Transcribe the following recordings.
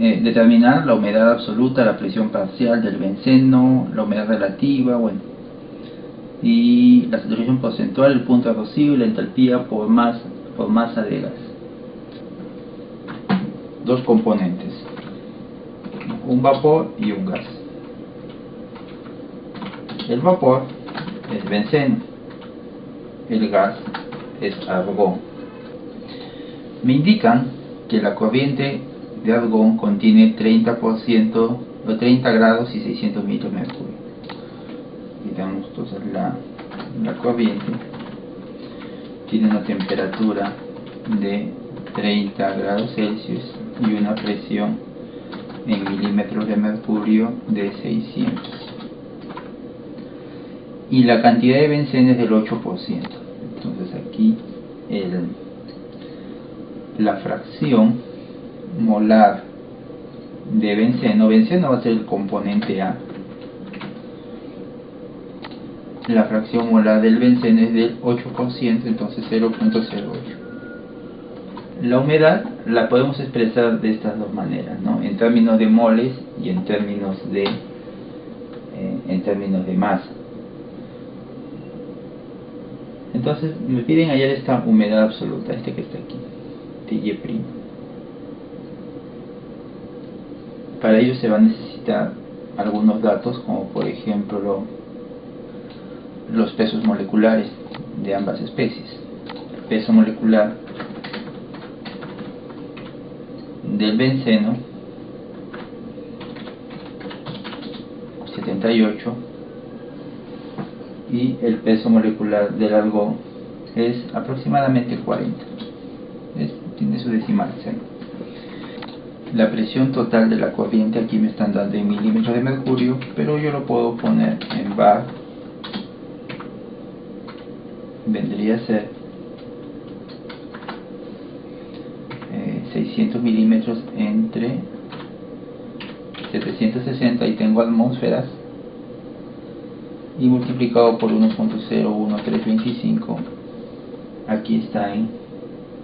determinar la humedad absoluta, la presión parcial del benceno, la humedad relativa, bueno, y la saturación porcentual, el punto erosivo y la entalpía por masa de gas. Dos componentes, un vapor y un gas. El vapor es benceno, el gas es argón. Me indican que la corriente de argón contiene 30% o 30 grados y 600 mililitros de mercurio. Y tenemos entonces la corriente tiene una temperatura de 30 grados Celsius y una presión en milímetros de mercurio de 600. Y la cantidad de benceno es del 8%. Entonces aquí la fracción molar de benceno va a ser el componente A. La fracción molar del benceno es del 8%, entonces 0.08. La humedad la podemos expresar de estas dos maneras, ¿no? En términos de moles y en términos de masa. Entonces me piden hallar esta humedad absoluta, que está aquí, Y'. Para ello se va a necesitar algunos datos, como por ejemplo los pesos moleculares de ambas especies. El peso molecular del benceno 78 y el peso molecular del argón es aproximadamente 40. Tiene su decimal cero. La presión total de la corriente aquí me están dando en milímetros de mercurio, pero yo lo puedo poner en bar. Vendría a ser 600 milímetros entre 760, y tengo atmósferas, y multiplicado por 1.01325, aquí está en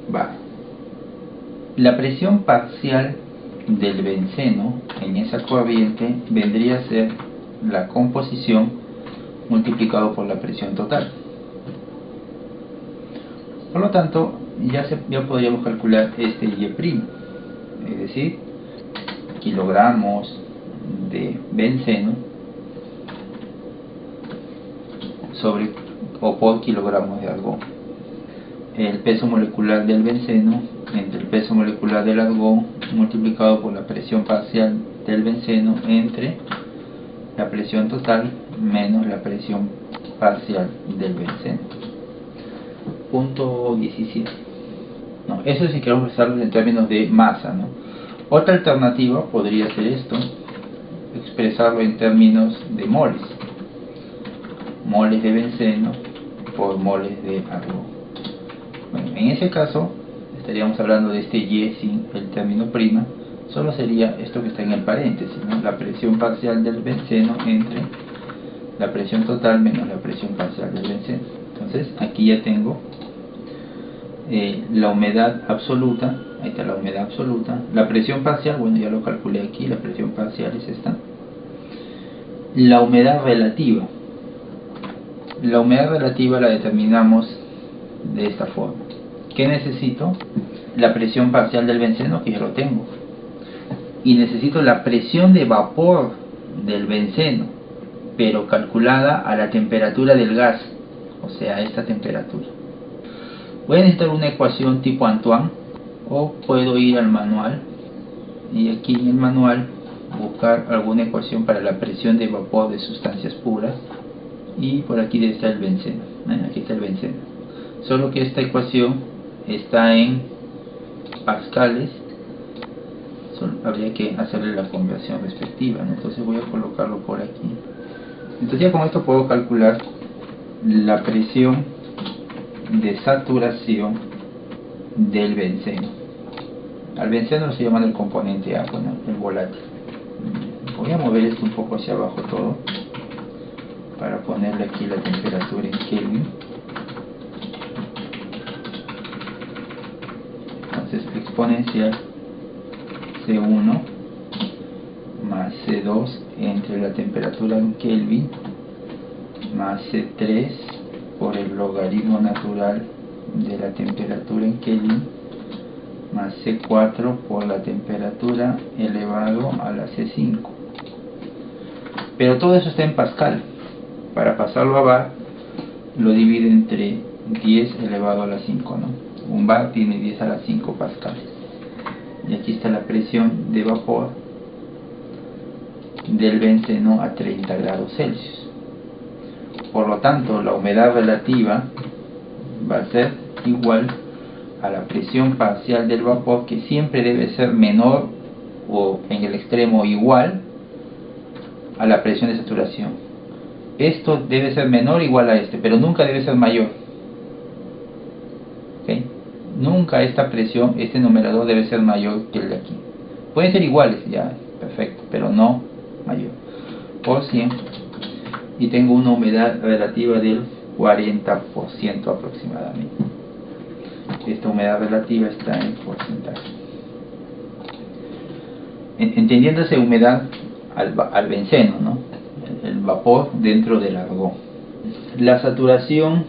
bar. La presión parcial del benceno en esa corriente vendría a ser la composición multiplicado por la presión total. Por lo tanto, ya podríamos calcular este Y', es decir, kilogramos de benceno sobre o por kilogramos de argón. El peso molecular del benceno entre el peso molecular del argón multiplicado por la presión parcial del benceno entre la presión total menos la presión parcial del benceno. Punto 17. No, eso sí queremos expresarlo en términos de masa, ¿no? Otra alternativa podría ser esto, expresarlo en términos de moles. Moles de benceno por moles de argón. Bueno, en ese caso estaríamos hablando de este Y sin el término prima. Solo sería esto que está en el paréntesis, ¿no? La presión parcial del benceno entre la presión total menos la presión parcial del benceno. Entonces aquí ya tengo la humedad absoluta. Ahí está la humedad absoluta. La presión parcial, bueno, ya lo calculé aquí, la presión parcial es esta. La humedad relativa. La humedad relativa la determinamos de esta forma. ¿Qué necesito? La presión parcial del benceno, que ya lo tengo. Y necesito la presión de vapor del benceno, pero calculada a la temperatura del gas, o sea, a esta temperatura. Voy a necesitar una ecuación tipo Antoine, o puedo ir al manual y aquí en el manual buscar alguna ecuación para la presión de vapor de sustancias puras, y por aquí está el benceno. Aquí está el benceno, solo que esta ecuación está en pascales. Habría que hacerle la conversión respectiva, ¿no? Entonces voy a colocarlo por aquí. Entonces ya con esto puedo calcular la presión de saturación del benceno. Al benceno lo estoy llamando el componente A, bueno, el volátil. Voy a mover esto un poco hacia abajo todo para ponerle aquí la temperatura en Kelvin. Entonces exponencial C1 más C2 entre la temperatura en Kelvin más C3 por el logaritmo natural de la temperatura en Kelvin más C4 por la temperatura elevado a la C5. Pero todo eso está en Pascal. Para pasarlo a bar, lo divide entre 10 elevado a la 5, ¿no? Un bar tiene 10 a la 5 pascales. Y aquí está la presión de vapor del benceno a 30 grados Celsius. Por lo tanto, la humedad relativa va a ser igual a la presión parcial del vapor, que siempre debe ser menor o en el extremo igual a la presión de saturación. Esto debe ser menor o igual a este, pero nunca debe ser mayor. ¿Okay? Nunca esta presión, este numerador debe ser mayor que el de aquí. Pueden ser iguales, ya, perfecto, pero no mayor. Por 100. Y tengo una humedad relativa del 40% aproximadamente. Esta humedad relativa está en porcentaje. Entendiéndose humedad al benceno, ¿no? El vapor dentro del argón. La saturación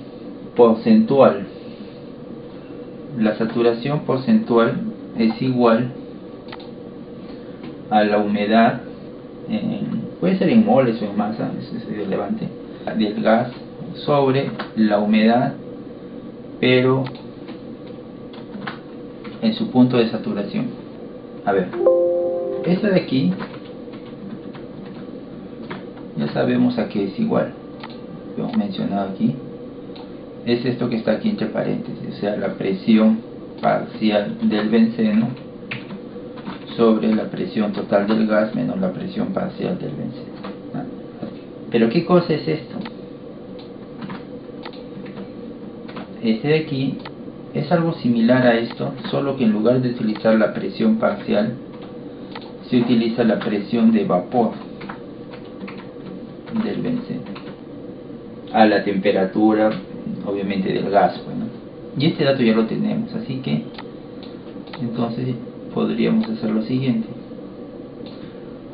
porcentual. La saturación porcentual es igual a la humedad, puede ser en moles o en masa, eso es irrelevante, del gas sobre la humedad, pero en su punto de saturación. A ver, esta de aquí ya sabemos a qué es igual. Lo hemos mencionado aquí. Es esto que está aquí entre paréntesis, o sea, la presión parcial del benceno sobre la presión total del gas menos la presión parcial del benceno. Pero ¿qué cosa es esto? Este de aquí es algo similar a esto, solo que en lugar de utilizar la presión parcial, se utiliza la presión de vapor del benceno a la temperatura, obviamente, del gas. Bueno, y este dato ya lo tenemos, así que entonces podríamos hacer lo siguiente.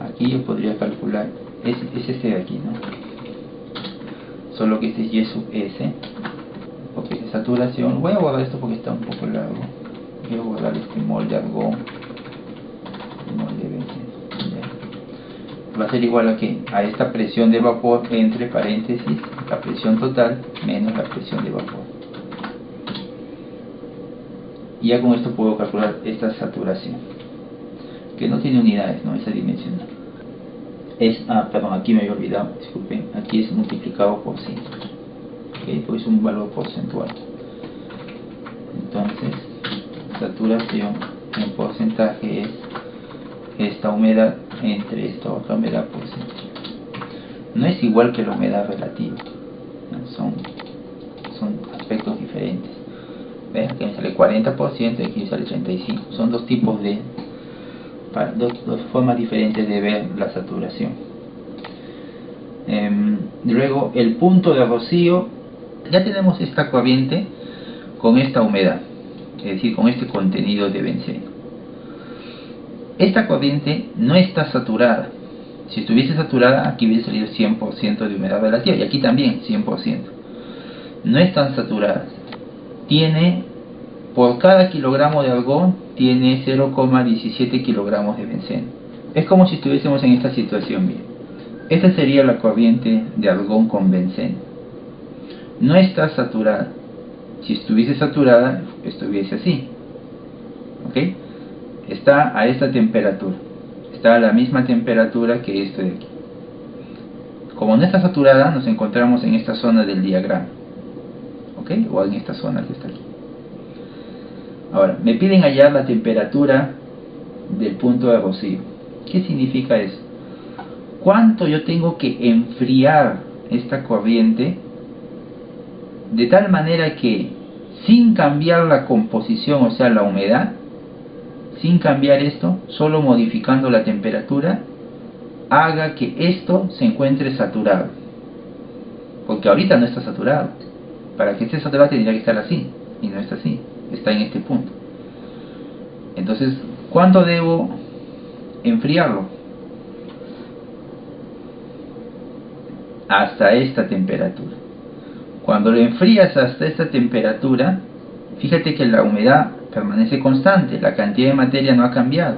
Aquí yo podría calcular, es este de aquí, ¿no? Solo que este es Y sub S, porque de saturación. Voy a borrar esto porque está un poco largo. Voy a borrar este mol de argón, mol de benceno. Va a ser igual a que a esta presión de vapor entre paréntesis la presión total menos la presión de vapor. Y ya con esto puedo calcular esta saturación, que no tiene unidades, no es adimensional. Perdón, aquí me había olvidado, disculpen, aquí es multiplicado por 100, ¿okay? Pues es un valor porcentual. Entonces, saturación en porcentaje es esta humedad entre esta otra humedad porcentual. No es igual que la humedad relativa, ¿no? Son aspectos diferentes. ¿Ven? Aquí me sale 40% y aquí me sale 35%. Son dos tipos de, dos formas diferentes de ver la saturación. Luego, el punto de rocío, ya tenemos esta corriente con esta humedad, es decir, con este contenido de benceno. Esta corriente no está saturada. Si estuviese saturada, aquí hubiese salido 100% de humedad relativa, y aquí también 100%. No están saturadas. Tiene, por cada kilogramo de argón, tiene 0,17 kilogramos de benceno. Es como si estuviésemos en esta situación. Bien, esta sería la corriente de argón con benceno. No está saturada. Si estuviese saturada, estuviese así. ¿Ok? Está a esta temperatura, está a la misma temperatura que esto de aquí. Como no está saturada, nos encontramos en esta zona del diagrama, ¿ok? O en esta zona que está aquí. Ahora, me piden hallar la temperatura del punto de rocío. ¿Qué significa eso? ¿Cuánto yo tengo que enfriar esta corriente de tal manera que, sin cambiar la composición, o sea, la humedad, sin cambiar esto, solo modificando la temperatura, haga que esto se encuentre saturado? Porque ahorita no está saturado. Para que esté saturado tendría que estar así, y no está así, está en este punto. Entonces, ¿cuánto debo enfriarlo? hasta esta temperatura. Cuando lo enfrías hasta esta temperatura, fíjate que la humedad permanece constante, la cantidad de materia no ha cambiado.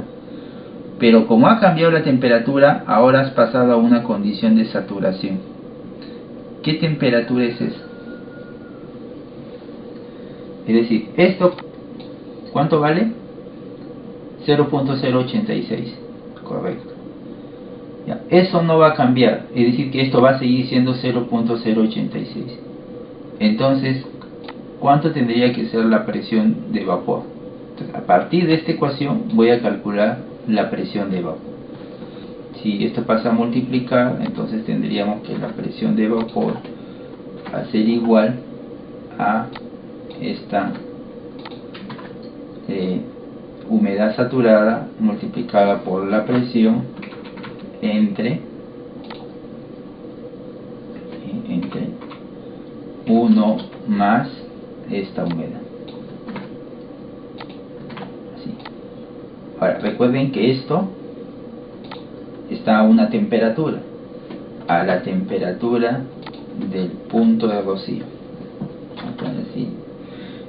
Pero como ha cambiado la temperatura, ahora has pasado a una condición de saturación. ¿Qué temperatura es esa? Es decir, esto, ¿cuánto vale? 0.086, correcto. Ya, eso no va a cambiar, es decir que esto va a seguir siendo 0.086. Entonces, ¿cuánto tendría que ser la presión de vapor? Entonces, a partir de esta ecuación voy a calcular la presión de vapor. Si esto pasa a multiplicar, entonces tendríamos que la presión de vapor va a ser igual a esta humedad saturada multiplicada por la presión entre 1 más esta humedad. Así. Ahora recuerden que esto está a una temperatura, a la temperatura del punto de rocío. Así.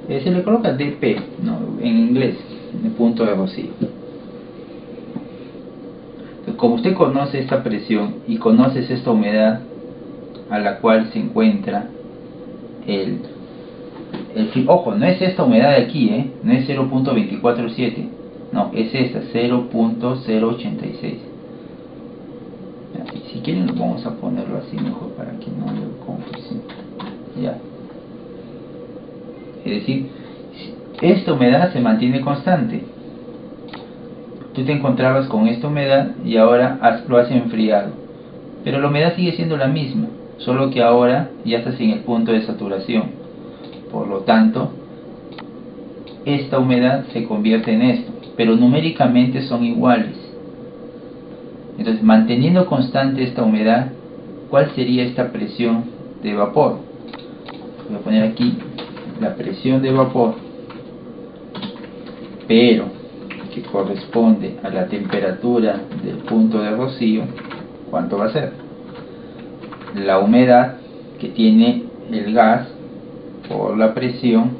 Se le coloca dP, ¿no? En inglés, el punto de rocío. Como usted conoce esta presión y conoces esta humedad a la cual se encuentra el ojo, no es esta humedad de aquí, no es 0.247, no, es esta, 0.086. Si quieren vamos a ponerlo así mejor para que no haya confusión. Ya. Es decir, esta humedad se mantiene constante. Tú te encontrabas con esta humedad y ahora lo has enfriado, pero la humedad sigue siendo la misma, solo que ahora ya estás en el punto de saturación. Por lo tanto, esta humedad se convierte en esto, pero numéricamente son iguales. Entonces, manteniendo constante esta humedad, ¿cuál sería esta presión de vapor? Voy a poner aquí la presión de vapor, pero que corresponde a la temperatura del punto de rocío. ¿Cuánto va a ser? La humedad que tiene el gas por la presión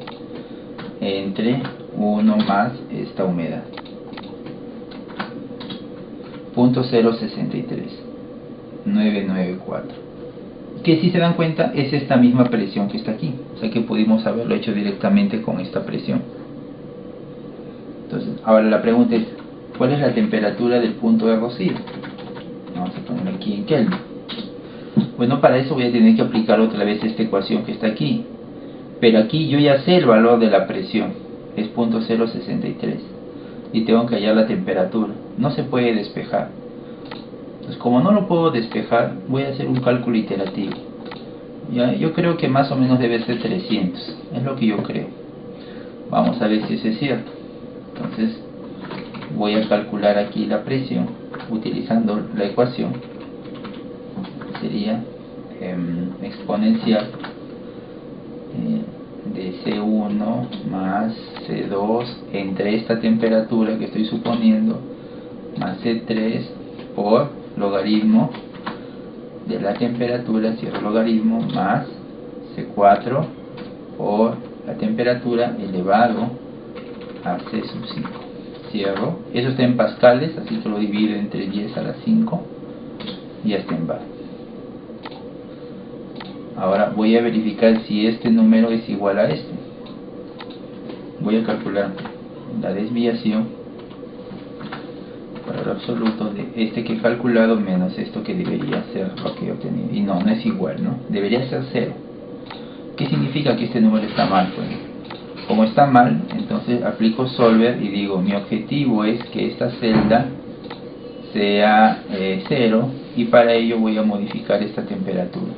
entre 1 más esta humedad. 0.063 994, que si se dan cuenta es esta misma presión que está aquí, o sea que pudimos haberlo hecho directamente con esta presión. Entonces, ahora la pregunta es, ¿cuál es la temperatura del punto de rocío? Vamos a poner aquí en Kelvin. Bueno, para eso voy a tener que aplicar otra vez esta ecuación que está aquí, pero aquí yo ya sé el valor de la presión, es 0.063, y tengo que hallar la temperatura. No se puede despejar. Entonces, como no lo puedo despejar, voy a hacer un cálculo iterativo. Ya, yo creo que más o menos debe ser 300, es lo que yo creo. Vamos a ver si eso es cierto. Entonces voy a calcular aquí la presión utilizando la ecuación. Sería exponencial de C1 más C2 entre esta temperatura que estoy suponiendo más C3 por logaritmo de la temperatura, cierro logaritmo, más C4 por la temperatura elevado a C sub 5, cierro. Eso está en pascales, así que lo divido entre 10 a la 5 y ya está en bar. Ahora voy a verificar si este número es igual a este. Voy a calcular la desviación por el absoluto de este que he calculado menos esto que debería ser lo que he obtenido. Y no es igual, ¿no? Debería ser 0. ¿Qué significa que este número está mal? Pues, como está mal, entonces aplico solver y digo, mi objetivo es que esta celda sea 0 y para ello voy a modificar esta temperatura.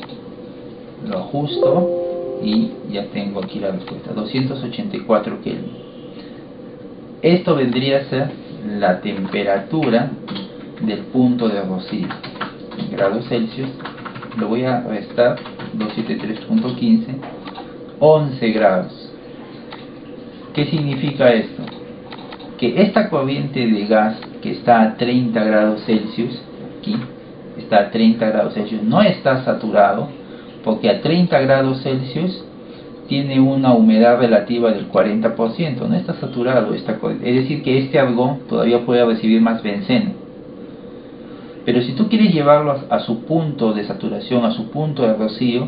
Lo ajusto y ya tengo aquí la respuesta, 284 Kelvin. Esto vendría a ser la temperatura del punto de rocío en grados Celsius. Lo voy a restar, 273.15, 11 grados. ¿Qué significa esto? Que esta corriente de gas que está a 30 grados Celsius aquí está a 30 grados Celsius, no está saturado, porque a 30 grados Celsius tiene una humedad relativa del 40%, no está saturado, es decir que este argón todavía puede recibir más benceno. Pero si tú quieres llevarlo a su punto de saturación, a su punto de rocío,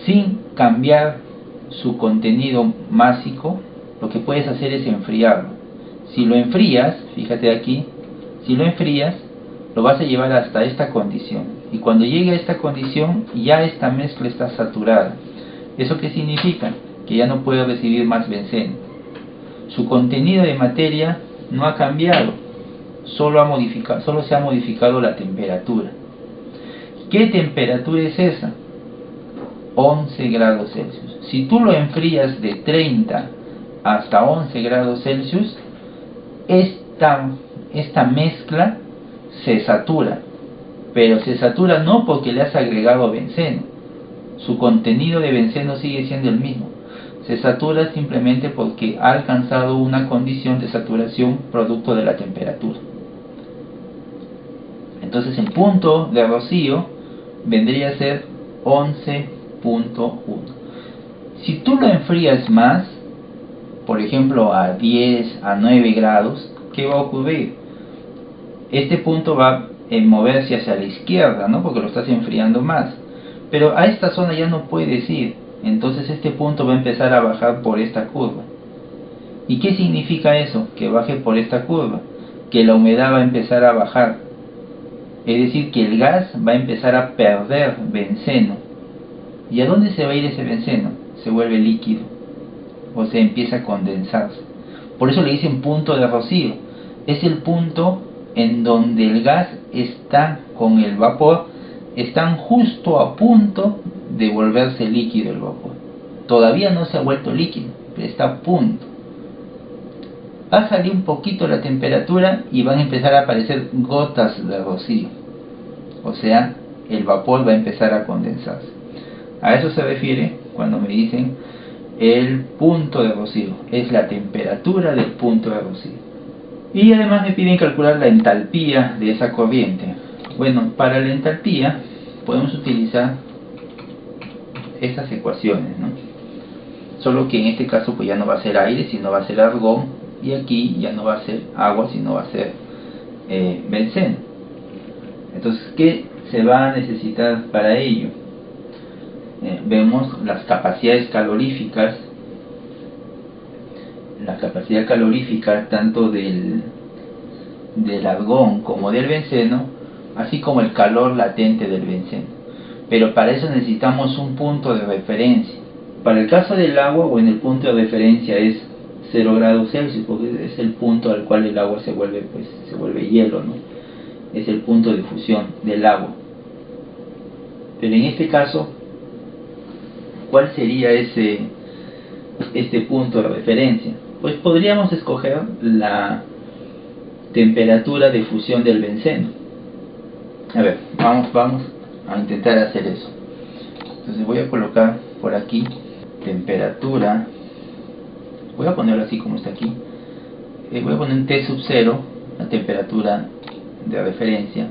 sin cambiar su contenido másico, lo que puedes hacer es enfriarlo. Si lo enfrías, fíjate aquí, si lo enfrías, lo vas a llevar hasta esta condición. Y cuando llegue a esta condición, ya esta mezcla está saturada. ¿Eso qué significa? Que ya no puede recibir más benceno. Su contenido de materia no ha cambiado, solo se ha modificado la temperatura. ¿Qué temperatura es esa? 11 grados Celsius. Si tú lo enfrías de 30 hasta 11 grados Celsius, esta mezcla se satura, pero se satura no porque le has agregado benceno, su contenido de benceno sigue siendo el mismo, se satura simplemente porque ha alcanzado una condición de saturación producto de la temperatura. Entonces el punto de rocío vendría a ser 11.1. Si tú lo enfrías más, por ejemplo a 10, a 9 grados, ¿qué va a ocurrir? Este punto va a moverse hacia la izquierda, ¿no? Porque lo estás enfriando más. Pero a esta zona ya no puedes ir. Entonces este punto va a empezar a bajar por esta curva. ¿Y qué significa eso? Que baje por esta curva. Que la humedad va a empezar a bajar. Es decir, que el gas va a empezar a perder benceno. ¿Y a dónde se va a ir ese benceno? Se vuelve líquido. O se empieza a condensarse. Por eso le dicen punto de rocío. Es el punto en donde el gas está con el vapor, están justo a punto de volverse líquido el vapor. Todavía no se ha vuelto líquido, pero está a punto. Va a salir un poquito la temperatura y van a empezar a aparecer gotas de rocío. O sea, el vapor va a empezar a condensarse. A eso se refiere cuando me dicen el punto de rocío. Es la temperatura del punto de rocío. Y además me piden calcular la entalpía de esa corriente. Bueno, para la entalpía podemos utilizar estas ecuaciones, ¿no? Solo que en este caso pues ya no va a ser aire, sino va a ser argón, y aquí ya no va a ser agua, sino va a ser benceno. Entonces, ¿qué se va a necesitar para ello? Vemos las capacidades caloríficas. La capacidad calorífica tanto del argón como del benceno, así como el calor latente del benceno. Pero para eso necesitamos un punto de referencia. Para el caso del agua, bueno, el punto de referencia es 0 grados Celsius, porque es el punto al cual el agua se vuelve hielo, ¿no? Es el punto de fusión del agua. Pero en este caso, ¿cuál sería este punto de referencia? Pues podríamos escoger la temperatura de fusión del benceno. A ver, vamos a intentar hacer eso. Entonces voy a colocar por aquí temperatura, voy a ponerlo así como está aquí, voy a poner un T sub 0, la temperatura de referencia,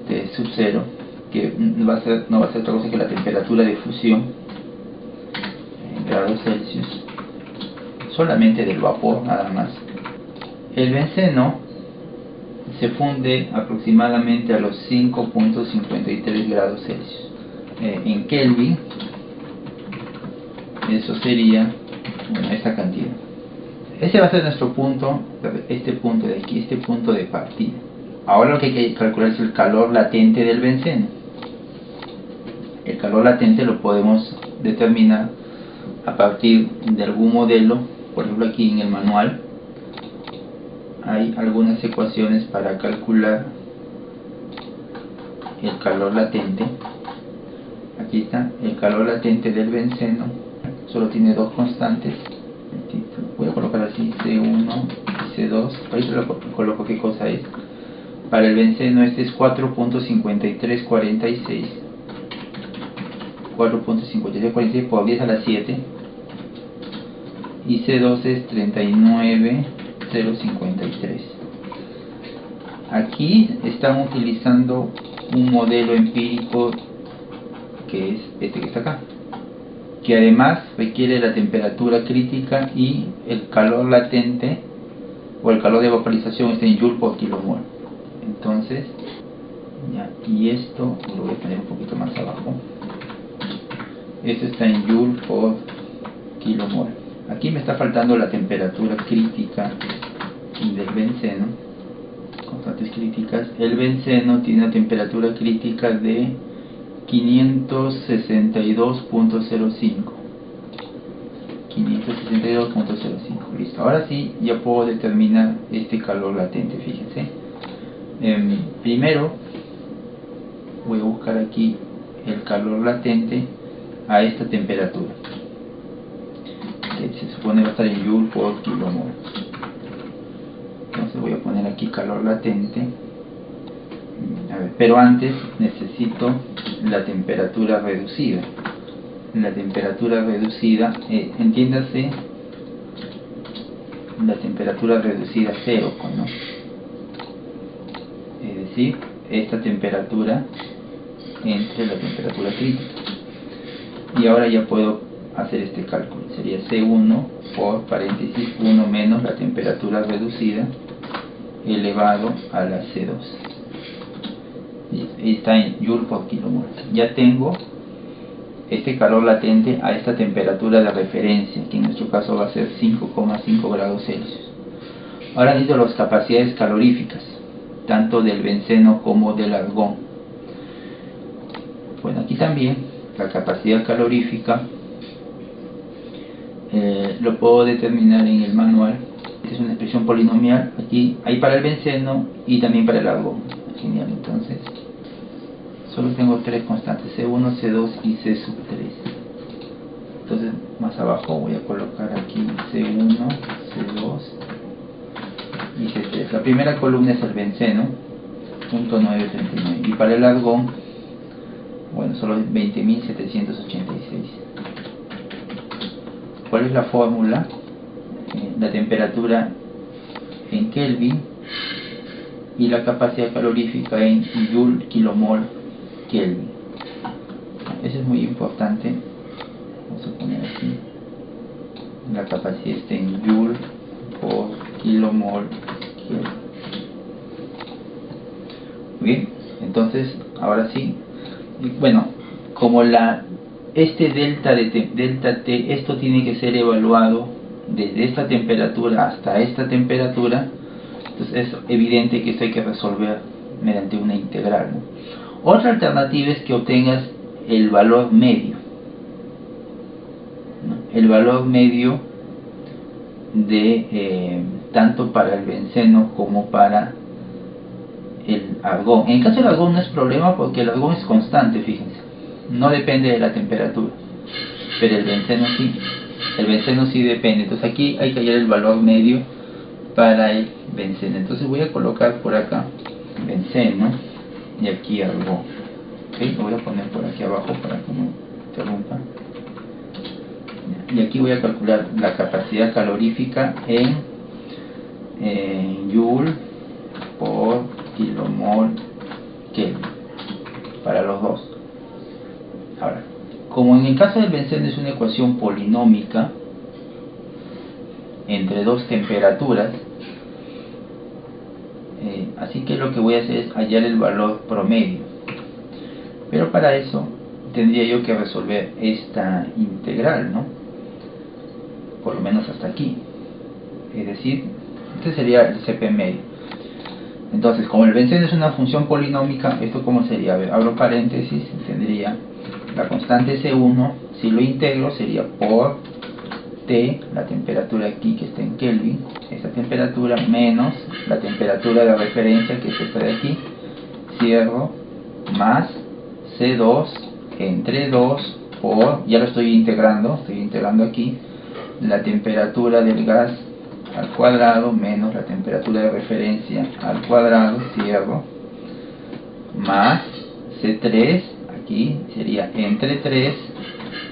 T sub 0, que no va a ser otra cosa que la temperatura de fusión en grados Celsius, solamente del vapor nada más. El benceno se funde aproximadamente a los 5.53 grados Celsius. En Kelvin eso sería, bueno, esta cantidad. Ese va a ser nuestro punto, este punto de aquí, este punto de partida. Ahora lo que hay que calcular es el calor latente del benceno. El calor latente lo podemos determinar a partir de algún modelo. Por ejemplo, aquí en el manual hay algunas ecuaciones para calcular el calor latente. Aquí está el calor latente del benceno, solo tiene dos constantes. Voy a colocar así C1 y C2, ahí se lo coloco qué cosa es. Para el benceno este es 4.5346, 4.5346 por 10 a la 7, y C2 es 39.053. aquí están utilizando un modelo empírico que es este que está acá, que además requiere la temperatura crítica y el calor latente o el calor de vaporización está en Joule por kilomol. Entonces, ya, y esto lo voy a poner un poquito más abajo. Esto está en Joule por kilomol. Aquí me está faltando la temperatura crítica del benceno. Constantes críticas. El benceno tiene una temperatura crítica de 562.05. 562.05. Listo. Ahora sí ya puedo determinar este calor latente. Fíjense. Primero voy a buscar aquí el calor latente a esta temperatura, que se supone va a estar en Joule por kilomol. Entonces voy a poner aquí calor latente. A ver, pero antes necesito la temperatura reducida. La temperatura reducida, entiéndase, la temperatura reducida a 0, ¿no? Es decir, esta temperatura entre la temperatura crítica. Y ahora ya puedo hacer este cálculo. Sería C1 por paréntesis 1 menos la temperatura reducida elevado a la C2. Y está en Joule por kilomol. Ya tengo este calor latente a esta temperatura de referencia, que en nuestro caso va a ser 5,5 grados Celsius. Ahora necesito las capacidades caloríficas, tanto del benceno como del argón. Bueno, aquí también la capacidad calorífica lo puedo determinar en el manual. Esta es una expresión polinomial. Aquí hay para el benceno y también para el argón. Genial, entonces solo tengo tres constantes, C1, C2 y C sub 3. Entonces más abajo voy a colocar aquí C1, C2 y C3. La primera columna es el benceno, punto 939. Y para el argón, bueno, solo 20.786. ¿Cuál es la fórmula? La temperatura en Kelvin y la capacidad calorífica en Joule kilomol Kelvin. Eso es muy importante. Vamos a poner aquí. La capacidad está en Joule por kilomol Kelvin. Muy bien, entonces ahora sí. Bueno, como este delta T, esto tiene que ser evaluado desde esta temperatura hasta esta temperatura. Entonces es evidente que esto hay que resolver mediante una integral, ¿no? Otra alternativa es que obtengas el valor medio, ¿no? El valor medio de tanto para el benceno como para el argón. En el caso del argón no es problema porque el argón es constante, fíjense, no depende de la temperatura, pero el benceno sí. El benceno sí depende. Entonces aquí hay que hallar el valor medio para el benceno. Entonces voy a colocar por acá benceno y aquí argón. ¿Okay? Lo voy a poner por aquí abajo para que no interrumpa. Y aquí voy a calcular la capacidad calorífica en Joule por kilomol Kelvin para los dos. Ahora, como en el caso del benceno es una ecuación polinómica entre dos temperaturas, así que lo que voy a hacer es hallar el valor promedio. Pero para eso tendría yo que resolver esta integral, ¿no? Por lo menos hasta aquí. Es decir, este sería el CP medio. Entonces, como el benceno es una función polinómica, ¿esto cómo sería? A ver, abro paréntesis, tendría la constante C1, si lo integro sería por T, la temperatura aquí que está en Kelvin, esta temperatura menos la temperatura de referencia que es esta de aquí, cierro, más C2 entre 2 por, ya lo estoy integrando aquí, la temperatura del gas al cuadrado menos la temperatura de referencia al cuadrado, cierro, más C3, aquí sería entre 3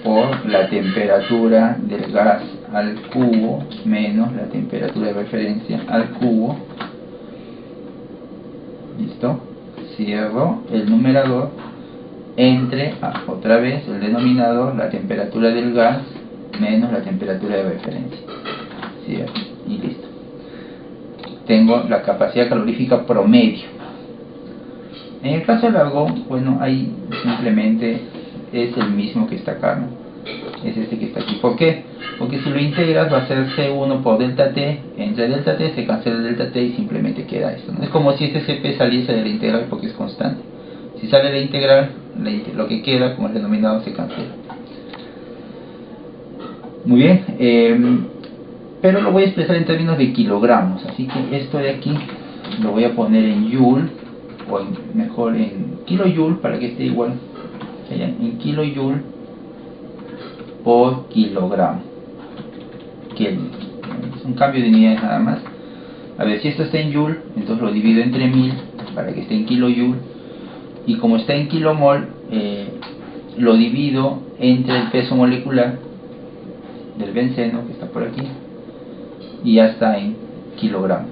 por la temperatura del gas al cubo menos la temperatura de referencia al cubo, esto, cierro el numerador, entre otra vez el denominador, la temperatura del gas menos la temperatura de referencia, cierro y listo. Tengo la capacidad calorífica promedio. En el caso del argón, bueno, ahí simplemente es el mismo que está acá, ¿no? Es este que está aquí. ¿Por qué? Porque si lo integras va a ser C1 por delta T, entre delta T se cancela el delta T y simplemente queda esto, ¿no? Es como si este CP saliese de la integral porque es constante. Si sale de la integral, lo que queda como el denominador se cancela. Muy bien, pero lo voy a expresar en términos de kilogramos, así que esto de aquí lo voy a poner en joule, o mejor en kilojoule para que esté igual, en kilojoule por kilogramo. Kelvin. Es un cambio de unidades nada más. A ver, si esto está en joule, entonces lo divido entre 1000 para que esté en kilojoule, y como está en kilomol, lo divido entre el peso molecular del benceno que está por aquí, y ya está en kilogramo,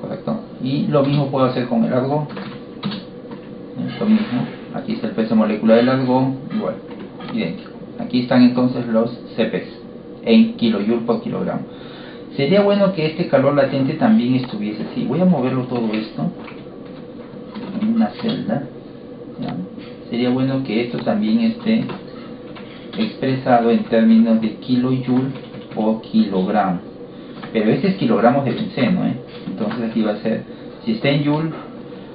correcto. Y lo mismo puedo hacer con el argón, lo mismo. Aquí está el peso molecular del argón, igual, idéntico. Aquí están entonces los CPs en kilojoule por kilogramo. Sería bueno que este calor latente también estuviese así. Voy a moverlo todo esto en una celda, ¿ya? Sería bueno que esto también esté expresado en términos de kilojoule por kilogramo, pero este es kilogramos de benceno, entonces aquí va a ser, si está en joule,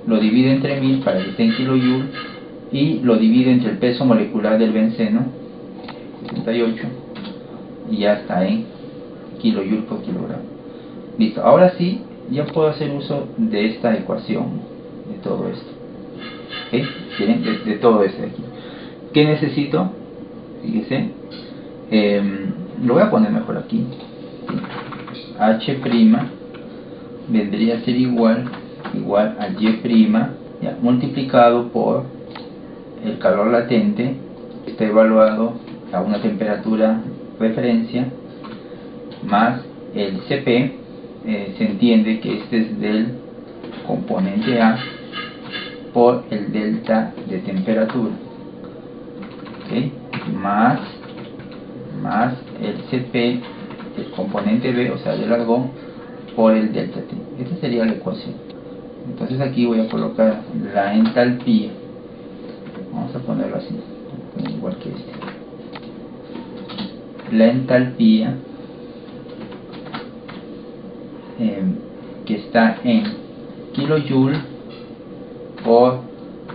lo divido entre 1000 para que esté en kilojoule, y lo divido entre el peso molecular del benceno, 68, y ya está en kilojoule por kilogramo. Listo, ahora sí, ya puedo hacer uso de esta ecuación, de todo esto, ¿okay? De todo esto de aquí. ¿Qué necesito? Fíjese, lo voy a poner mejor aquí. H' vendría a ser igual a Y', ya, multiplicado por el calor latente, que está evaluado a una temperatura referencia, más el Cp, se entiende que este es del componente A por el delta de temperatura, ¿okay? más el Cp del componente B, o sea del argón, por el delta T. Esta sería la ecuación. Entonces aquí voy a colocar la entalpía, vamos a ponerlo así, igual que este. La entalpía que está en kilojoule por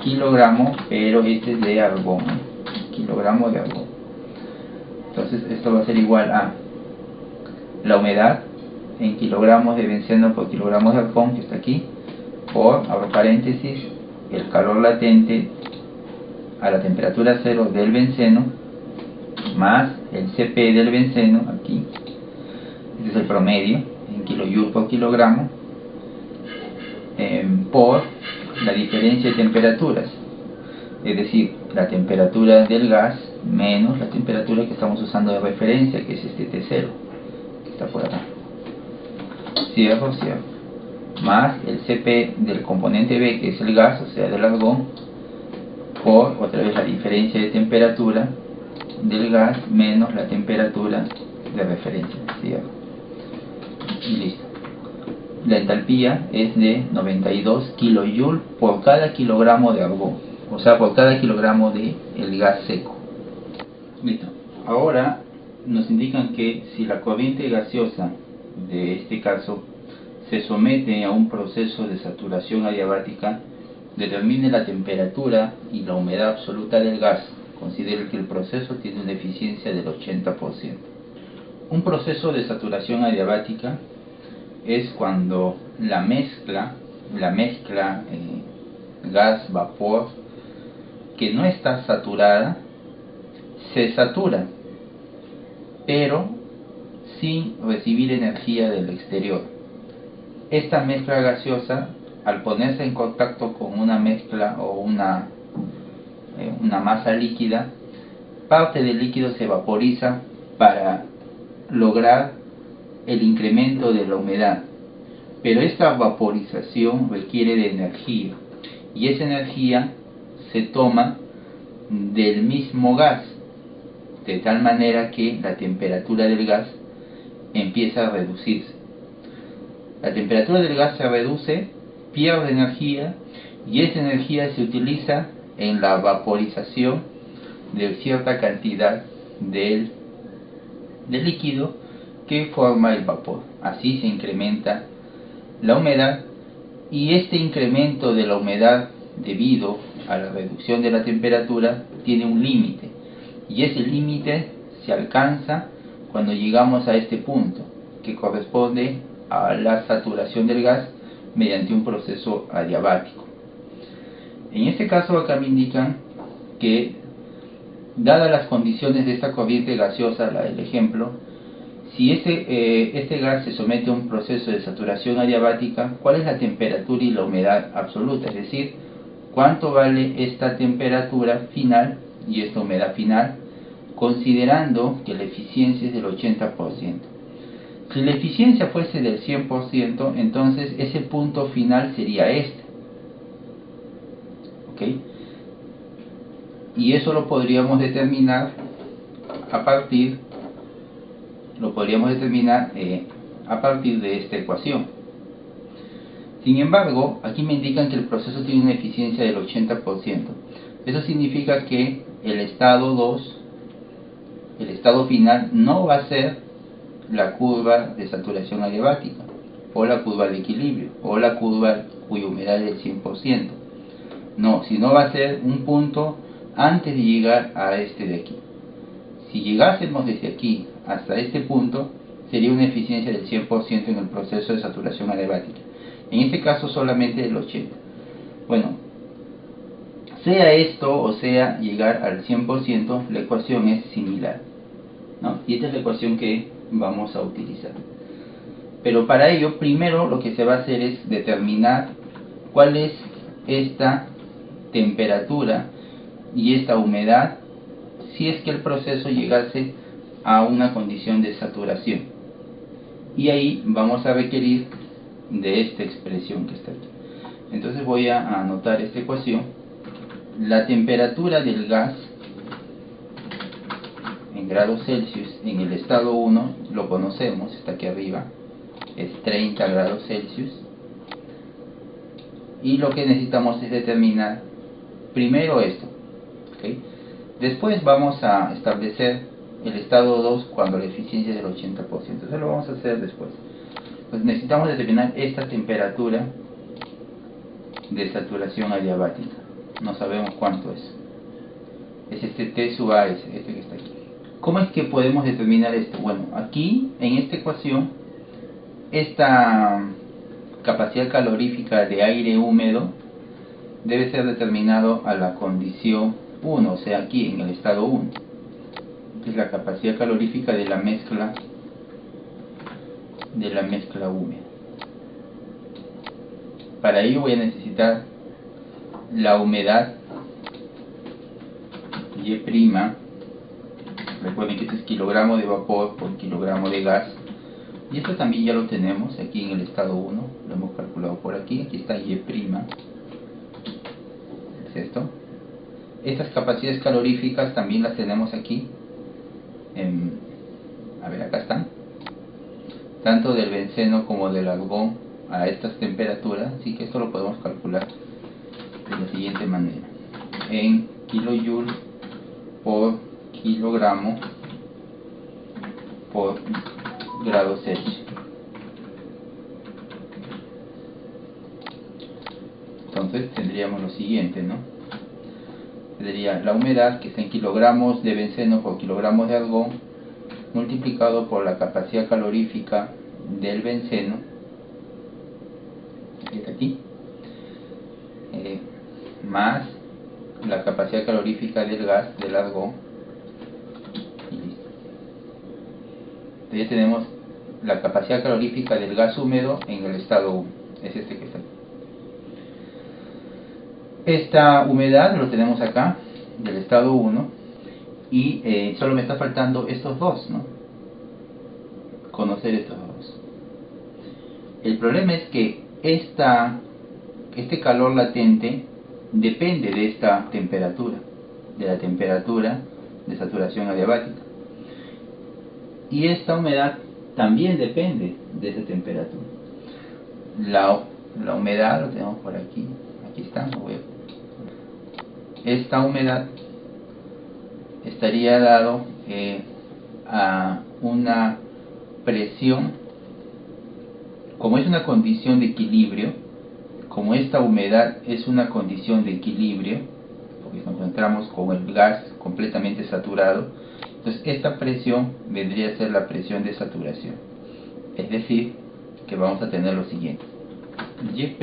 kilogramo, pero este es de argón, kilogramo de argón. Entonces esto va a ser igual a la humedad en kilogramos de benceno por kilogramos de argón, que está aquí, por, abro paréntesis, el calor latente a la temperatura 0 del benceno, más el Cp del benceno, aquí, este es el promedio, en kilojoule por kilogramo, por la diferencia de temperaturas, es decir, la temperatura del gas menos la temperatura que estamos usando de referencia, que es este T0, que está por acá. Cierro, más el Cp del componente B, que es el gas, o sea del argón, por otra vez la diferencia de temperatura del gas menos la temperatura de referencia, cierro, y listo. La entalpía es de 92 kilojoule por cada kilogramo de argón, o sea por cada kilogramo de el gas seco. Listo. Ahora nos indican que si la corriente gaseosa de este caso se somete a un proceso de saturación adiabática, determine la temperatura y la humedad absoluta del gas. Considere que el proceso tiene una eficiencia del 80%. Un proceso de saturación adiabática es cuando la mezcla gas-vapor que no está saturada se satura, pero sin recibir energía del exterior. Esta mezcla gaseosa, al ponerse en contacto con una mezcla o una masa líquida, parte del líquido se vaporiza para lograr el incremento de la humedad, Pero esta vaporización requiere de energía, y esa energía se toma del mismo gas, de tal manera que la temperatura del gas empieza a reducirse. La temperatura del gas se reduce, pierde energía, y esa energía se utiliza en la vaporización de cierta cantidad del líquido que forma el vapor. Así se incrementa la humedad, y este incremento de la humedad debido a la reducción de la temperatura tiene un límite, y ese límite se alcanza cuando llegamos a este punto, que corresponde a la saturación del gas mediante un proceso adiabático. En este caso acá me indican que, dadas las condiciones de esta corriente gaseosa, el ejemplo, si este gas se somete a un proceso de saturación adiabática, ¿cuál es la temperatura y la humedad absoluta? Es decir, ¿cuánto vale esta temperatura final y esta humedad final, considerando que la eficiencia es del 80%? Si la eficiencia fuese del 100%, entonces ese punto final sería este. ¿Ok? Y eso lo podríamos determinar a partir de esta ecuación. Sin embargo, aquí me indican que el proceso tiene una eficiencia del 80%. Eso significa que el estado 2, el estado final, no va a ser la curva de saturación adiabática, o la curva de equilibrio, o la curva cuya humedad es del 100%. No, sino va a ser un punto antes de llegar a este de aquí. Si llegásemos desde aquí hasta este punto, sería una eficiencia del 100% en el proceso de saturación adiabática. En este caso solamente del 80%. Bueno, sea esto o sea llegar al 100%, la ecuación es similar, ¿no? Y esta es la ecuación que vamos a utilizar. Pero para ello, primero lo que se va a hacer es determinar cuál es esta temperatura y esta humedad si es que el proceso llegase a una condición de saturación. Y ahí vamos a requerir de esta expresión que está aquí. Entonces voy a anotar esta ecuación. La temperatura del gas en grados Celsius en el estado 1 lo conocemos, está aquí arriba, es 30 grados Celsius. Y lo que necesitamos es determinar primero esto, ¿okay? Después vamos a establecer el estado 2 cuando la eficiencia es del 80%. Eso lo vamos a hacer después. Pues necesitamos determinar esta temperatura de saturación adiabática. No sabemos cuánto es. Es este T sub A, este que está aquí. ¿Cómo es que podemos determinar esto? Bueno, aquí en esta ecuación, esta capacidad calorífica de aire húmedo debe ser determinado a la condición 1, o sea, aquí en el estado 1, que es la capacidad calorífica de la mezcla húmeda. Para ello voy a necesitar la humedad Y'. Recuerden que esto es kilogramo de vapor por kilogramo de gas. Y esto también ya lo tenemos aquí en el estado 1. Lo hemos calculado por aquí. Aquí está Y'. Es esto. Estas capacidades caloríficas también las tenemos aquí. A ver, acá están. Tanto del benceno como del argón a estas temperaturas. Así que esto lo podemos calcular de la siguiente manera. En kilojoule por kilogramo por grado Celsius. Entonces tendríamos lo siguiente, ¿no? Tendría la humedad, que está en kilogramos de benceno por kilogramos de argón, multiplicado por la capacidad calorífica del benceno, que está aquí, más la capacidad calorífica del gas, del argón, y listo. Entonces ya tenemos la capacidad calorífica del gas húmedo en el estado 1, es este que está aquí. Esta humedad lo tenemos acá, del estado 1, y solo me está faltando estos dos, ¿no? Conocer estos dos. El problema es que este calor latente depende de esta temperatura, de la temperatura de saturación adiabática. Y esta humedad también depende de esa temperatura. La humedad lo tenemos por aquí. Aquí está. Esta humedad estaría dado a una presión, como es una condición de equilibrio, como esta humedad es una condición de equilibrio, porque nos encontramos con el gas completamente saturado, entonces esta presión vendría a ser la presión de saturación. Es decir, que vamos a tener lo siguiente: Y'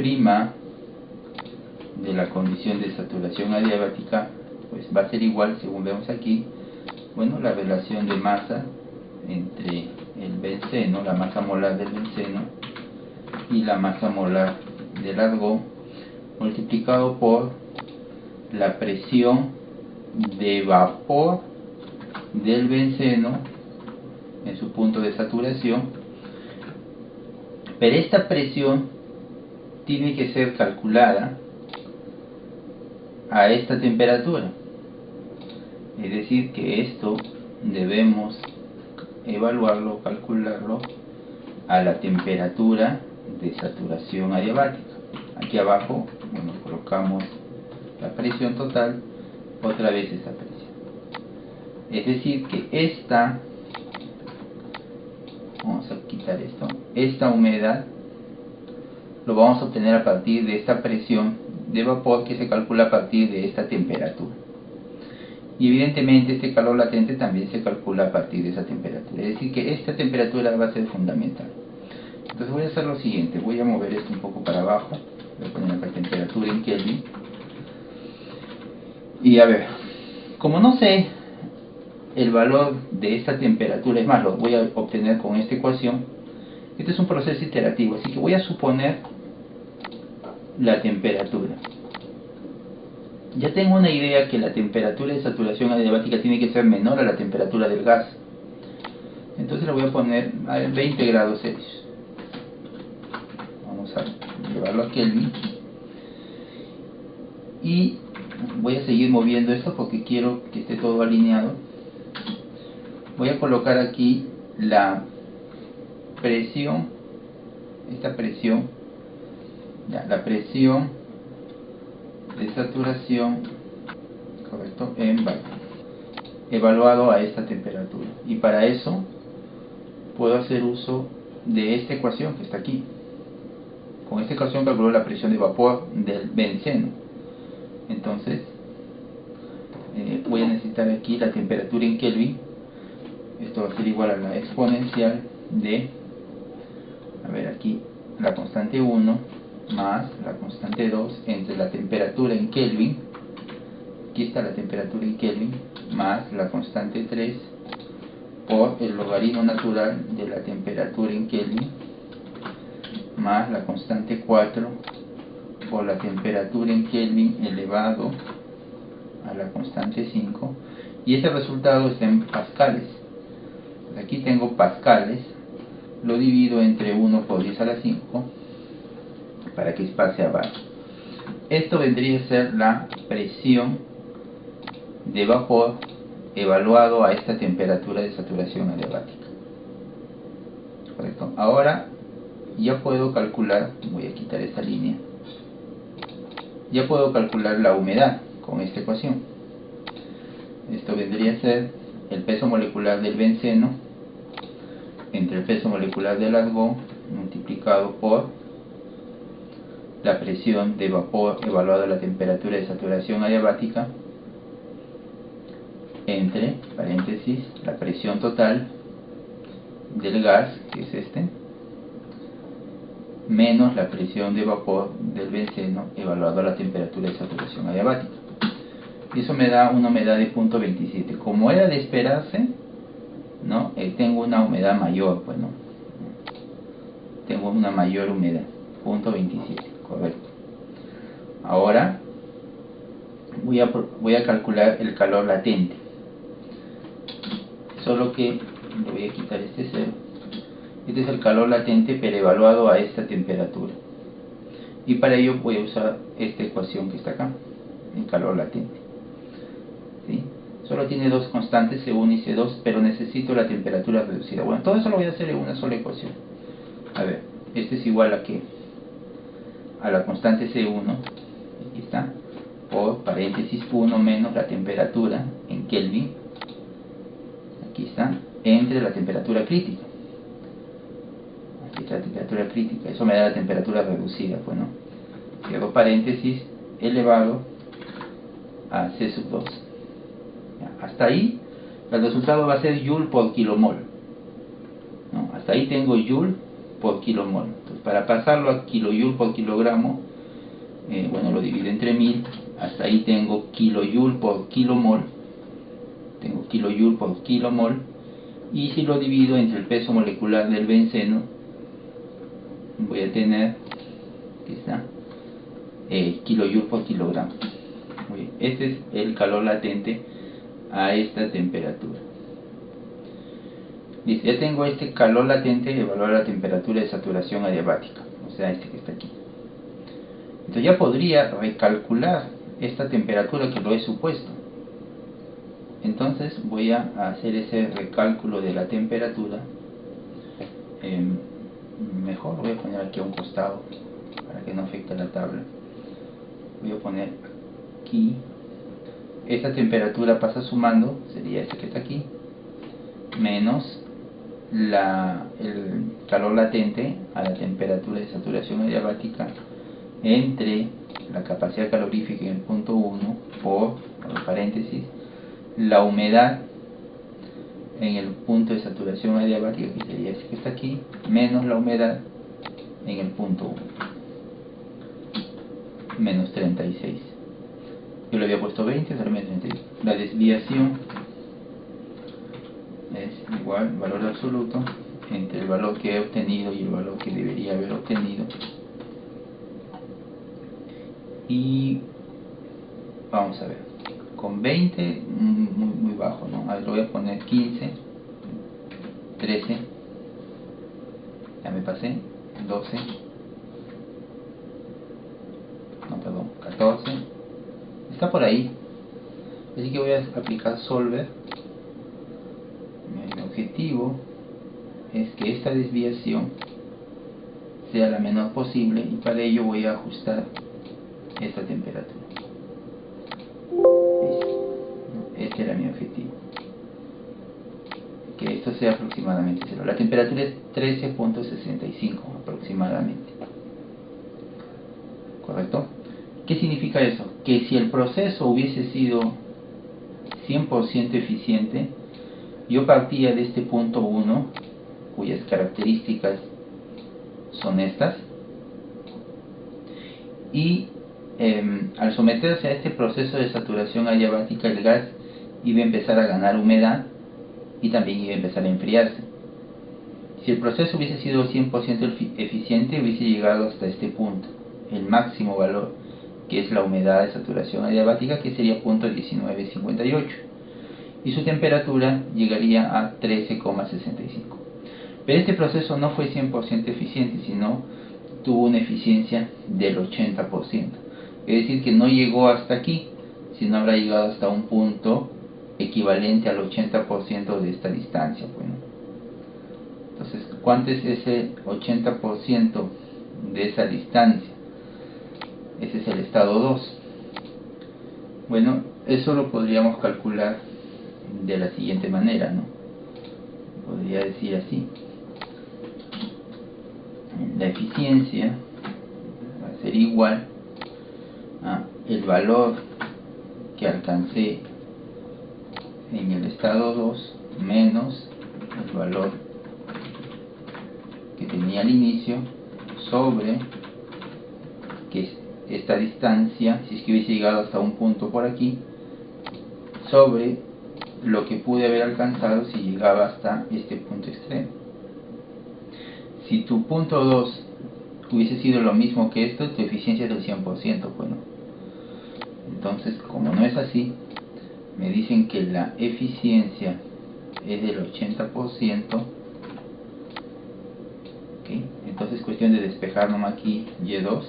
de la condición de saturación adiabática pues va a ser igual, según vemos aquí, bueno, la relación de masa entre el benceno, la masa molar del benceno, y la masa molar del argón, multiplicado por la presión de vapor del benceno en su punto de saturación. Pero esta presión tiene que ser calculada a esta temperatura, es decir, que esto debemos evaluarlo, calcularlo a la temperatura de saturación adiabática. Aquí abajo, bueno, colocamos la presión total, otra vez esta presión. Es decir, que esta, vamos a quitar esto, esta humedad lo vamos a obtener a partir de esta presión de vapor que se calcula a partir de esta temperatura. Y evidentemente este calor latente también se calcula a partir de esa temperatura. Es decir, que esta temperatura va a ser fundamental. Entonces voy a hacer lo siguiente, voy a mover esto un poco para abajo, voy a poner acá temperatura en Kelvin. Y a ver, como no sé el valor de esta temperatura, es más, lo voy a obtener con esta ecuación. Este es un proceso iterativo, así que voy a suponer la temperatura. Ya tengo una idea que la temperatura de saturación adiabática tiene que ser menor a la temperatura del gas. Entonces le voy a poner a 20 grados Celsius. Vamos a llevarlo a Kelvin. Y voy a seguir moviendo esto porque quiero que esté todo alineado. Voy a colocar aquí la presión, esta presión, ya, la presión de saturación, correcto, en bar, evaluado a esta temperatura. Y para eso puedo hacer uso de esta ecuación que está aquí. Con esta ecuación calculo la presión de vapor del benceno. Entonces voy a necesitar aquí la temperatura en Kelvin. Esto va a ser igual a la exponencial de, a ver aquí, la constante 1 más la constante 2 entre la temperatura en Kelvin, aquí está la temperatura en Kelvin, más la constante 3 por el logaritmo natural de la temperatura en Kelvin, más la constante 4 por la temperatura en Kelvin elevado a la constante 5, y ese resultado está en pascales. Aquí tengo pascales, lo divido entre 1 por 10 a la 5 para que pase a bar. Esto vendría a ser la presión de vapor evaluado a esta temperatura de saturación adiabática. Correcto. Ahora ya puedo calcular, voy a quitar esta línea, ya puedo calcular la humedad con esta ecuación. Esto vendría a ser el peso molecular del benceno entre el peso molecular del argón multiplicado por la presión de vapor evaluada a la temperatura de saturación adiabática entre, paréntesis, la presión total del gas, que es este, menos la presión de vapor del benceno evaluado a la temperatura de saturación adiabática. Y eso me da una humedad de 0.27. Como era de esperarse, ¿no? Tengo una humedad mayor, pues, ¿no? Tengo una mayor humedad, 0.27, correcto. Ahora voy a calcular el calor latente, solo que le voy a quitar este cero Este es el calor latente pero evaluado a esta temperatura. Y para ello voy a usar esta ecuación que está acá, el calor latente. ¿Sí? Solo tiene dos constantes, C1 y C2, pero necesito la temperatura reducida. Bueno, todo eso lo voy a hacer en una sola ecuación. A ver, este es igual a ¿qué? A la constante C1, aquí está, por paréntesis 1 menos la temperatura en Kelvin, aquí está, entre la temperatura crítica. Aquí está la temperatura crítica, eso me da la temperatura reducida, pues, ¿no? Cierro paréntesis, elevado a C sub 2. Ya, hasta ahí, el resultado va a ser Joule por kilomol, ¿no? Hasta ahí tengo Joule por kilomol. Entonces, para pasarlo a kilojoule por kilogramo, bueno, lo divido entre 1000. Hasta ahí tengo kilojoule por kilomol. Tengo kilojoule por kilomol. Y si lo divido entre el peso molecular del benceno, voy a tener, aquí está, kilojoule por kilogramo. Muy bien. Este es el calor latente a esta temperatura. Listo, ya tengo este calor latente evaluado a la temperatura de saturación adiabática, o sea, este que está aquí. Entonces ya podría recalcular esta temperatura que lo he supuesto. Entonces voy a hacer ese recálculo de la temperatura. Mejor lo voy a poner aquí a un costado para que no afecte la tabla. Voy a poner aquí. Esta temperatura pasa sumando, sería este que está aquí, menos el calor latente a la temperatura de saturación adiabática entre la capacidad calorífica en el punto 1 por paréntesis la humedad en el punto de saturación adiabática, que sería este que está aquí, menos la humedad en el punto 1, menos 36. Yo le había puesto 20, ahora menos 36. La desviación es igual valor absoluto entre el valor que he obtenido y el valor que debería haber obtenido. Y vamos a ver, con 20 muy bajo, ¿no? A ver, lo voy a poner 15, 13, ya me pasé, 12, no, perdón, 14, está por ahí, así que voy a aplicar solver. Mi objetivo es que esta desviación sea la menor posible y para ello voy a ajustar esta temperatura. Este era mi objetivo, que esto sea aproximadamente 0. La temperatura es 13.65 aproximadamente, ¿correcto? ¿Qué significa eso? Que si el proceso hubiese sido 100% eficiente, yo partía de este punto 1, cuyas características son estas, y al someterse a este proceso de saturación adiabática, el gas iba a empezar a ganar humedad y también iba a empezar a enfriarse. Si el proceso hubiese sido 100% eficiente, hubiese llegado hasta este punto, el máximo valor, que es la humedad de saturación adiabática, que sería punto 1958, y su temperatura llegaría a 13,65. Pero este proceso no fue 100% eficiente, sino tuvo una eficiencia del 80%. Es decir, que no llegó hasta aquí, sino habrá llegado hasta un punto equivalente al 80% de esta distancia. Bueno, entonces, ¿cuánto es ese 80% de esa distancia? Ese es el estado 2. Bueno, eso lo podríamos calcular de la siguiente manera, ¿no? Podría decir así: la eficiencia va a ser igual a el valor que alcancé en el estado 2 menos el valor que tenía al inicio sobre que esta distancia, si es que hubiese llegado hasta un punto por aquí, sobre lo que pude haber alcanzado si llegaba hasta este punto extremo. Si tu punto 2 hubiese sido lo mismo que esto, tu eficiencia es del 100%. Bueno, entonces, como no es así, me dicen que la eficiencia es del 80%, Entonces cuestión de despejar nomás aquí Y2.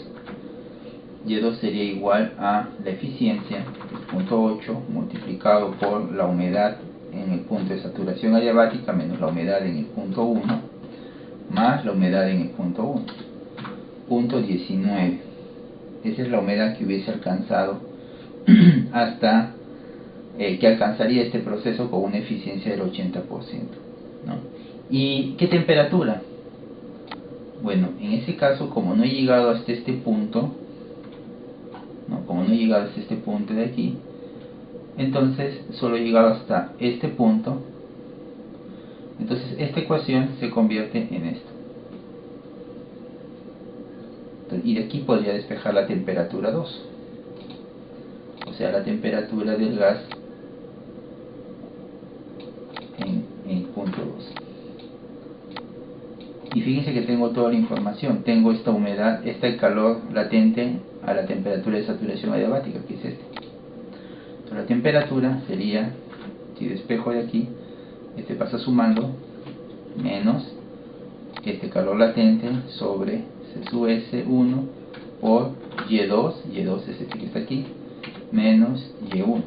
Y2 sería igual a la eficiencia, punto 8, multiplicado por la humedad en el punto de saturación adiabática menos la humedad en el punto 1, más la humedad en el punto 1, punto 19. Esa es la humedad que hubiese alcanzado hasta que alcanzaría este proceso con una eficiencia del 80%, ¿no? ¿Y qué temperatura? Bueno, en ese caso, como no he llegado hasta este punto, como no he llegado hasta este punto de aquí, entonces solo he llegado hasta este punto. Entonces esta ecuación se convierte en esto. Y de aquí podría despejar la temperatura 2, o sea, la temperatura del gas en el punto 2. Y fíjense que tengo toda la información. Tengo esta humedad, el calor latente a la temperatura de saturación adiabática, que es este. Entonces, la temperatura sería, si despejo de aquí, este pasa sumando, menos este calor latente sobre C sub S1 por Y2, Y2 es este que está aquí, menos Y1.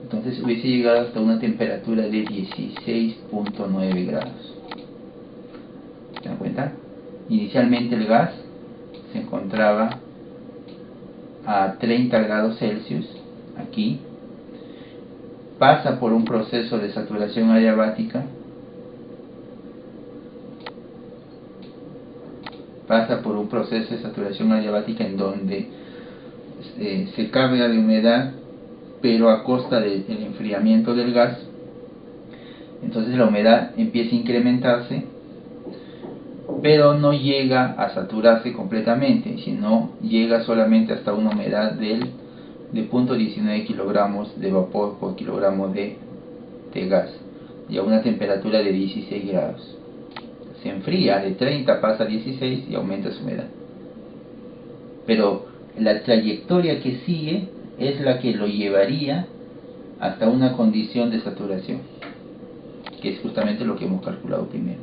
Entonces hubiese llegado hasta una temperatura de 16.9 grados. ¿Se dan cuenta? Inicialmente el gas se encontraba a 30 grados Celsius, aquí, pasa por un proceso de saturación adiabática, en donde se carga de humedad, pero a costa del enfriamiento del gas. Entonces la humedad empieza a incrementarse, pero no llega a saturarse completamente, sino llega solamente hasta una humedad de 0.19 kilogramos de vapor por kilogramo de gas, y a una temperatura de 16 grados. Se enfría, de 30 pasa a 16 y aumenta su humedad. Pero la trayectoria que sigue es la que lo llevaría hasta una condición de saturación, que es justamente lo que hemos calculado primero.